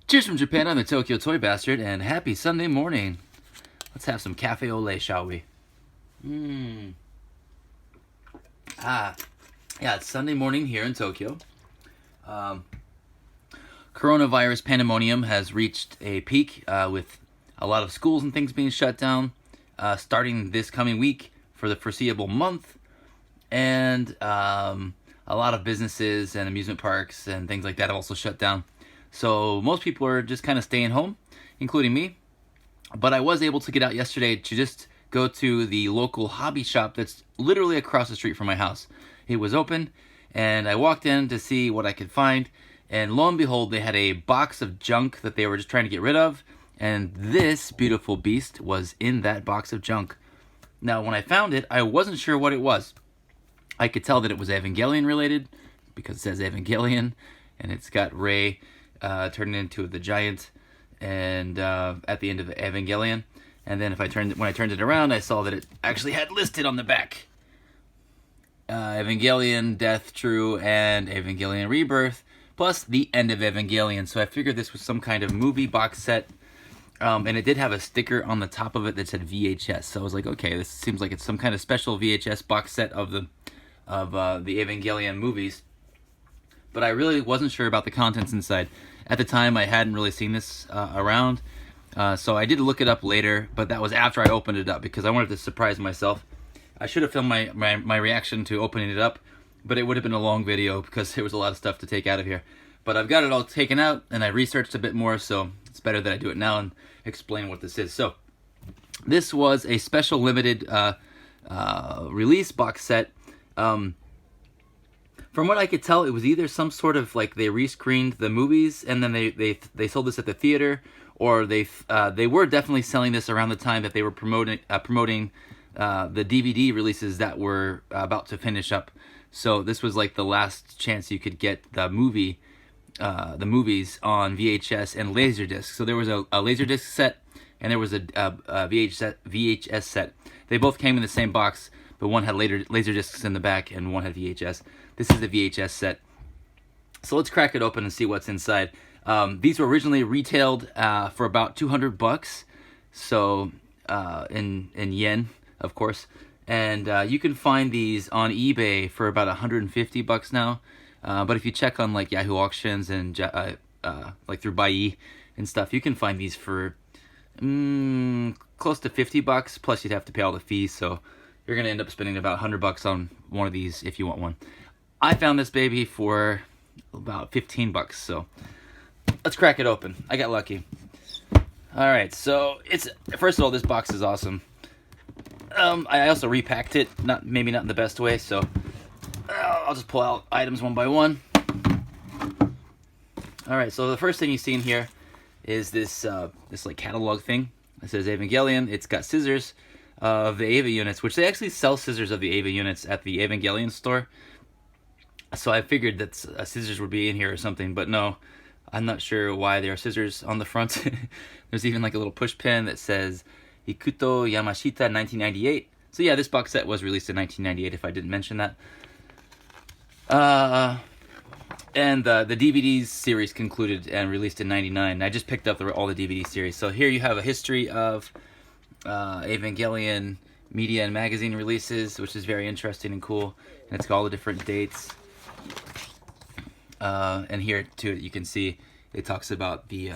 Cheers from Japan, I'm the Tokyo Toy Bastard, and happy Sunday morning. Let's have some cafe au lait, shall we? Yeah, it's Sunday morning here in Tokyo. Coronavirus pandemonium has reached a peak with a lot of schools and things being shut down starting this coming week for the foreseeable month. And a lot of businesses and amusement parks and things like that have also shut down. So most people are just kind of staying home, including me. But I was able to get out yesterday to just go to the local hobby shop that's literally across the street from my house. It was open, and I walked in to see what I could find. And lo and behold, they had a box of junk that they were just trying to get rid of. And this beautiful beast was in that box of junk. Now, when I found it, I wasn't sure what it was. I could tell that it was Evangelion related because it says Evangelion, and it's got Rey turned into the giant, and at the end of Evangelion. And then when I turned it around, I saw that it actually had listed on the back Evangelion Death True and Evangelion Rebirth, plus the end of Evangelion. So I figured this was some kind of movie box set. And it did have a sticker on the top of it that said VHS. So I was like, okay, this seems like it's some kind of special VHS box set of the Evangelion movies. But I really wasn't sure about the contents inside. At the time, I hadn't really seen this around. So I did look it up later, but that was after I opened it up because I wanted to surprise myself. I should have filmed my reaction to opening it up, but it would have been a long video because there was a lot of stuff to take out of here. But I've got it all taken out, and I researched a bit more, so it's better that I do it now and explain what this is. So, this was a special limited release box set. From what I could tell, it was either some sort of like they rescreened the movies and then they sold this at the theater, or they were definitely selling this around the time that they were promoting the DVD releases that were about to finish up. So this was like the last chance you could get the movies on VHS and Laserdisc. So there was a Laserdisc set and there was a VHS set. They both came in the same box, but one had Laserdiscs in the back and one had VHS. This is the VHS set. So let's crack it open and see what's inside. These were originally retailed for about $200, so in yen, of course. And you can find these on eBay for about $150 now. But if you check on like Yahoo Auctions and like through Buyee and stuff, you can find these for close to $50. Plus, you'd have to pay all the fees, so you're gonna end up spending about $100 on one of these if you want one. I found this baby for about $15, so let's crack it open. I got lucky. All right, so first of all, this box is awesome. I also repacked it, maybe not in the best way, so I'll just pull out items one by one. All right, so the first thing you see in here is this like catalog thing. It says Evangelion. It's got scissors of the Eva units, which they actually sell scissors of the Eva units at the Evangelion store. So I figured that scissors would be in here or something, but no, I'm not sure why there are scissors on the front. There's even like a little push pin that says Ikuto Yamashita 1998. So yeah, this box set was released in 1998, if I didn't mention that. And the DVDs series concluded and released in 99. I just picked up all the DVD series. So here you have a history of Evangelion media and magazine releases, which is very interesting and cool. And it's got all the different dates. And here too, you can see it talks about the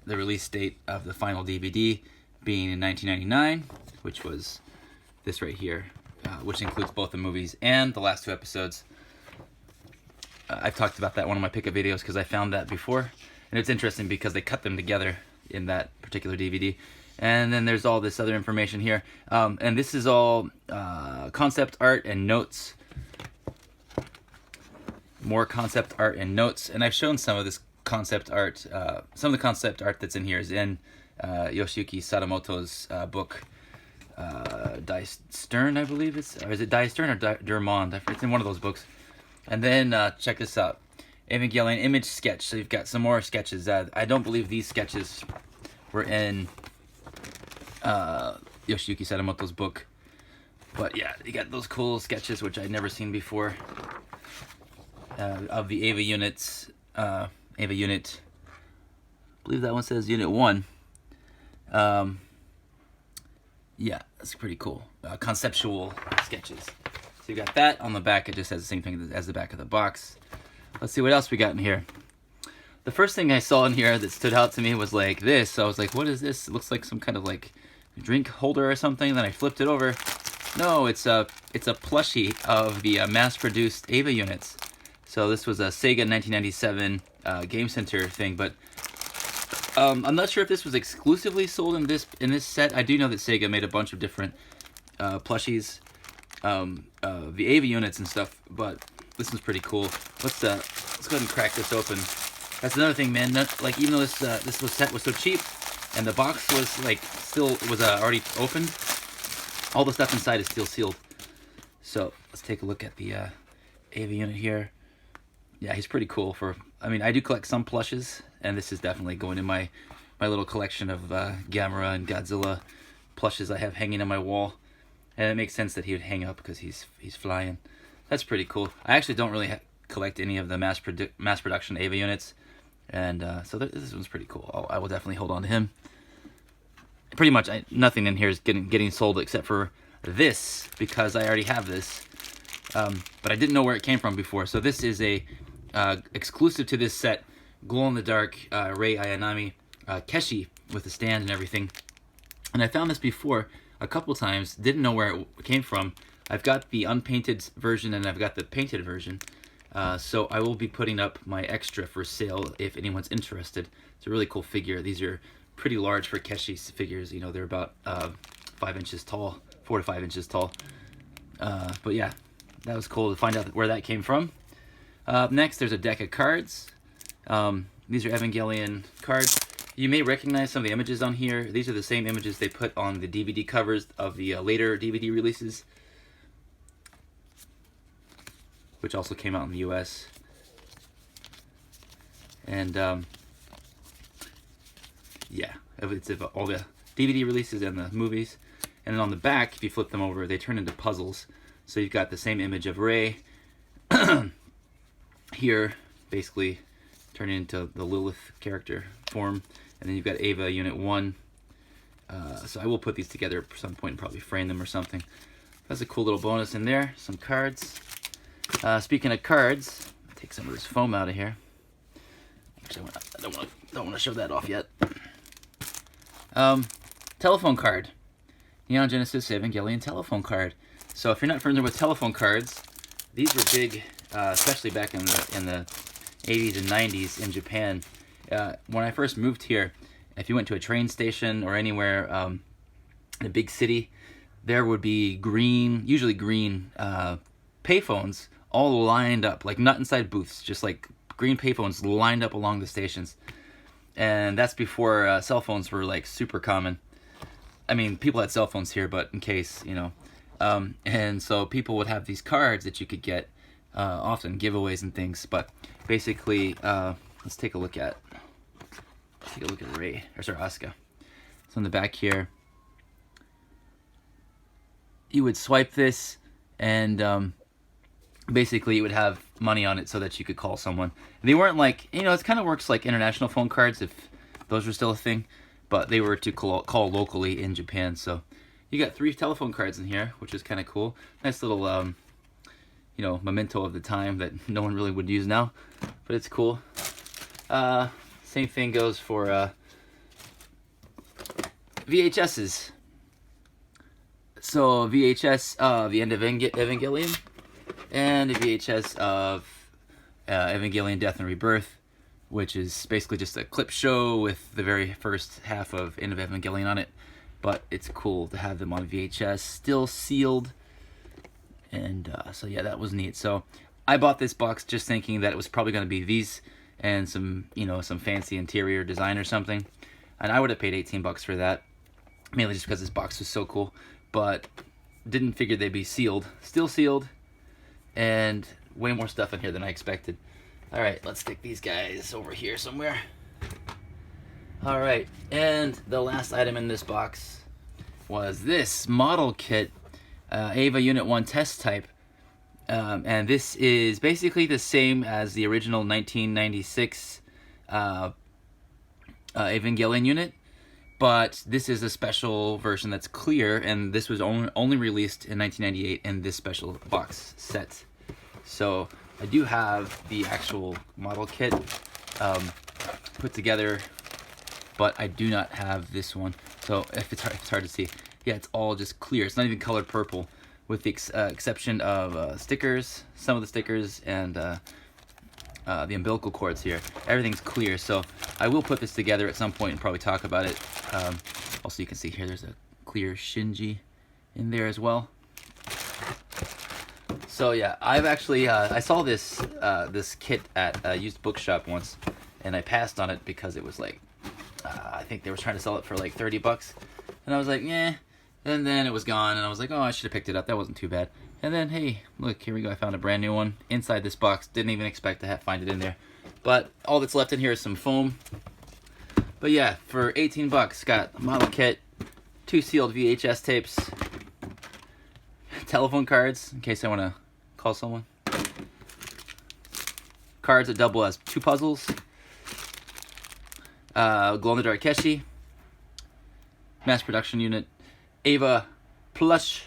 release date of the final DVD being in 1999, which was this right here, which includes both the movies and the last two episodes. I've talked about that in one of my pickup videos because I found that before, and it's interesting because they cut them together in that particular DVD. And then there's all this other information here, and this is all concept art and notes. More concept art and notes, and I've shown some of this concept art. Some of the concept art that's in here is in Yoshiyuki Sadamoto's book, Die Stern, I believe it's, or is it Die Stern or Der Monde? It's in one of those books. And then check this out, Evangelion image sketch. So you've got some more sketches. I don't believe these sketches were in Yoshiyuki Sadamoto's book, but yeah, you got those cool sketches which I'd never seen before. Of the Eva units, Eva unit believe that one says Unit 1. Yeah, that's pretty cool. Conceptual sketches. So you got that on the back. It just has the same thing as the back of the box. Let's see what else we got in here. The first thing I saw in here that stood out to me was like this. So I was like, what is this? It looks like some kind of like drink holder or something. Then I flipped it over. No, it's a plushie of the mass-produced Ava units. So this was a Sega 1997 Game Center thing, but I'm not sure if this was exclusively sold in this set. I do know that Sega made a bunch of different plushies, the Ava units and stuff, but this one's pretty cool. Let's go ahead and crack this open. That's another thing, man. Like, even though this set was so cheap, and the box was like already opened, all the stuff inside is still sealed. So let's take a look at the Ava unit here. Yeah, he's pretty cool. I mean, I do collect some plushes, and this is definitely going in my little collection of Gamera and Godzilla plushes I have hanging on my wall. And it makes sense that he would hang up because he's flying. That's pretty cool. I actually don't really collect any of the mass production Ava units, and so this one's pretty cool. I will definitely hold on to him. Pretty much nothing in here is getting sold except for this, because I already have this, but I didn't know where it came from before. So this is a exclusive to this set, glow-in-the-dark Rei Ayanami Keshi with a stand and everything. And I found this before a couple times, didn't know where it came from. I've got the unpainted version and I've got the painted version. So I will be putting up my extra for sale if anyone's interested. It's a really cool figure. These are pretty large for Keshi's figures. You know, they're about 5 inches tall, 4 to 5 inches tall. But yeah, that was cool to find out where that came from. Next, there's a deck of cards. These are Evangelion cards. You may recognize some of the images on here. These are the same images they put on the DVD covers of the later DVD releases, which also came out in the US. And yeah, it's all the DVD releases and the movies. And then on the back, if you flip them over, they turn into puzzles. So you've got the same image of Rei here, basically turning into the Lilith character form. And then you've got Ava Unit 1. So I will put these together at some point and probably frame them or something. That's a cool little bonus in there. Some cards. Speaking of cards, take some of this foam out of here. Actually, I don't want to show that off yet. Telephone card. Neon Genesis Evangelion telephone card. So if you're not familiar with telephone cards, these were big, especially back in the 80s and 90s in Japan. When I first moved here, if you went to a train station or anywhere in a big city, there would be usually green payphones all lined up, like not inside booths, just like green payphones lined up along the stations. And that's before cell phones were like super common. I mean, people had cell phones here, but in case, you know. And so people would have these cards that you could get, often giveaways and things. But basically, let's take a look at Rei, or sorry, Asuka. So on the back here, you would swipe this, and basically it would have money on it so that you could call someone. And they weren't like, you know, it kind of works like international phone cards if those were still a thing, but they were to call locally in Japan. So you got 3 telephone cards in here, which is kind of cool. Nice little, you know, memento of the time that no one really would use now, but it's cool. Same thing goes for VHSs. So VHS of the end of Evangelion, and a VHS of Evangelion Death and Rebirth, which is basically just a clip show with the very first half of End of Evangelion on it. But it's cool to have them on VHS, still sealed. And so yeah, that was neat. So I bought this box just thinking that it was probably going to be these and some, you know, some fancy interior design or something. And I would have paid 18 bucks for that, mainly just because this box was so cool. But didn't figure they'd be sealed. Still sealed. And way more stuff in here than I expected. Alright, let's stick these guys over here somewhere. Alright, and the last item in this box was this model kit, Ava Unit 1 test type. And this is basically the same as the original 1996 Evangelion unit, but this is a special version that's clear, and this was only released in 1998 in this special box set. So I do have the actual model kit put together, but I do not have this one. So if it's hard to see, yeah, it's all just clear. It's not even colored purple, with the exception of stickers, some of the stickers, and the umbilical cords here. Everything's clear, so I will put this together at some point and probably talk about it. Also, you can see here there's a clear Shinji in there as well. So yeah, I've actually I saw this this kit at a used bookshop once, and I passed on it because it was like I think they were trying to sell it for like 30 bucks, and I was like, yeah. And then it was gone, and I was like, oh, I should have picked it up. That wasn't too bad. And then, hey, look, here we go. I found a brand new one inside this box. Didn't even expect to find it in there. But all that's left in here is some foam. But yeah, for 18 bucks, got a model kit, 2 sealed VHS tapes, telephone cards in case I want to call someone, cards that double as 2 puzzles, glow-in-the-dark Keshi, mass production unit, Ava plush,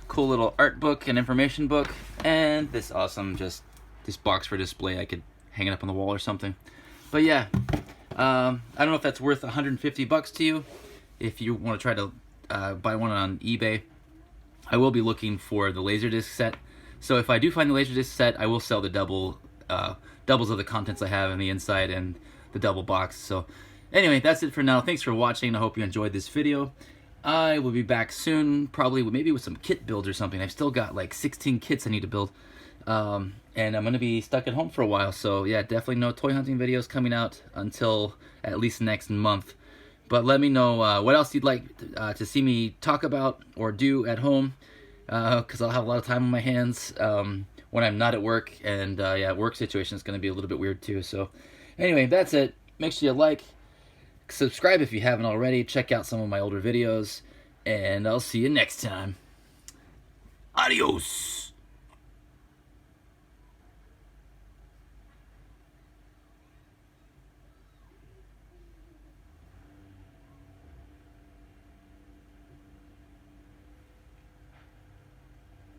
cool little art book and information book, and this awesome this box for display. I could hang it up on the wall or something. But yeah, I don't know if that's worth 150 bucks to you. If you want to try to buy one on eBay, I will be looking for the Laserdisc set. So if I do find the Laserdisc set, I will sell the doubles of the contents I have on the inside and the double box. So anyway, that's it for now. Thanks for watching. I hope you enjoyed this video. I will be back soon, probably maybe with some kit builds or something. I've still got like 16 kits I need to build. And I'm going to be stuck at home for a while. So yeah, definitely no toy hunting videos coming out until at least next month. But let me know what else you'd like to see me talk about or do at home. Because I'll have a lot of time on my hands when I'm not at work. And yeah, work situation is going to be a little bit weird too. So anyway, that's it. Make sure you like, subscribe if you haven't already. Check out some of my older videos. And I'll see you next time. Adios.